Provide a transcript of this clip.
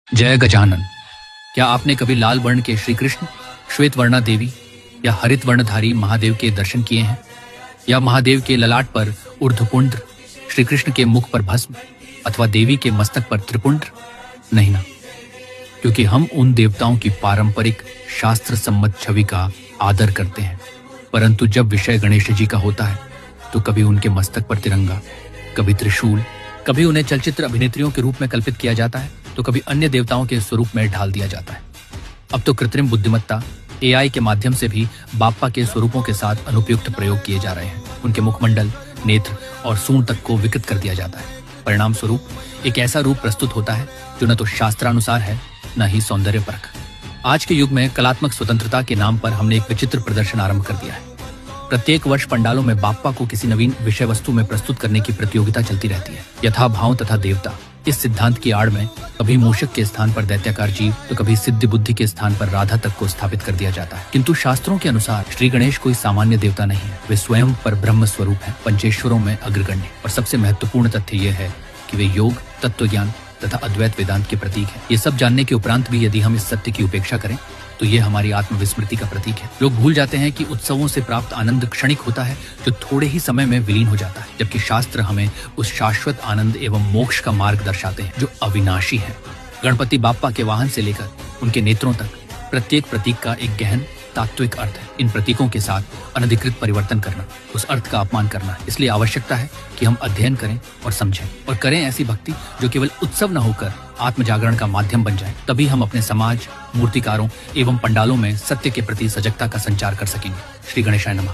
जय गजानन। क्या आपने कभी लाल वर्ण के श्री कृष्ण, श्वेत वर्णा देवी या हरित वर्णधारी महादेव के दर्शन किए हैं? या महादेव के ललाट पर ऊर्ध्वपुंड्र, श्री कृष्ण के मुख पर भस्म अथवा देवी के मस्तक पर त्रिपुंड्र? नहीं ना, क्योंकि हम उन देवताओं की पारंपरिक शास्त्र सम्मत छवि का आदर करते हैं, परंतु जब विषय गणेश जी का होता है तो कभी उनके मस्तक पर तिरंगा, कभी त्रिशूल, कभी उन्हें चलचित्र अभिनेत्रियों के रूप में कल्पित किया जाता है तो कभी अन्य देवताओं के स्वरूप में ढाल दिया जाता है। अब तो कृत्रिम बुद्धिमत्ता एआई के माध्यम से भी बाप्पा के स्वरूपों के साथ अनुपयुक्त प्रयोग किए जा रहे हैं। उनके मुखमंडल, नेत्र और सूंड तक को विकृत कर दिया जाता है। परिणाम स्वरूप एक ऐसा रूप प्रस्तुत होता है जो न तो शास्त्रानुसार है, न ही सौंदर्य परख। आज के युग में कलात्मक स्वतंत्रता के नाम पर हमने एक विचित्र प्रदर्शन आरंभ कर दिया है। प्रत्येक वर्ष पंडालों में बाप्पा को किसी नवीन विषय वस्तु में प्रस्तुत करने की प्रतियोगिता चलती रहती है। यथा भाव तथा देवता, इस सिद्धांत की आड़ में कभी मूषक के स्थान पर दैत्याकार जीव तो कभी सिद्धि बुद्धि के स्थान पर राधा तक को स्थापित कर दिया जाता है। किंतु शास्त्रों के अनुसार श्री गणेश कोई सामान्य देवता नहीं है। वे स्वयं पर ब्रह्म स्वरूप है, पंचेश्वरों में अग्रगण्य। और सबसे महत्वपूर्ण तथ्य यह है कि वे योग, तत्व ज्ञान तथा अद्वैत वेदांत के प्रतीक है। ये सब जानने के उपरांत भी यदि हम इस सत्य की उपेक्षा करें तो ये हमारी आत्मविस्मृति का प्रतीक है। लोग भूल जाते हैं कि उत्सवों से प्राप्त आनंद क्षणिक होता है जो थोड़े ही समय में विलीन हो जाता है, जबकि शास्त्र हमें उस शाश्वत आनंद एवं मोक्ष का मार्ग दर्शाते हैं जो अविनाशी है। गणपति बाप्पा के वाहन से लेकर उनके नेत्रों तक प्रत्येक प्रतीक का एक गहन तात्विक अर्थ है। इन प्रतीकों के साथ अनधिकृत परिवर्तन करना उस अर्थ का अपमान करना है। इसलिए आवश्यकता है कि हम अध्ययन करें और समझें और करें ऐसी भक्ति जो केवल उत्सव न होकर आत्म जागरण का माध्यम बन जाए। तभी हम अपने समाज, मूर्तिकारों एवं पंडालों में सत्य के प्रति सजगता का संचार कर सकेंगे। श्री गणेशाय नमः।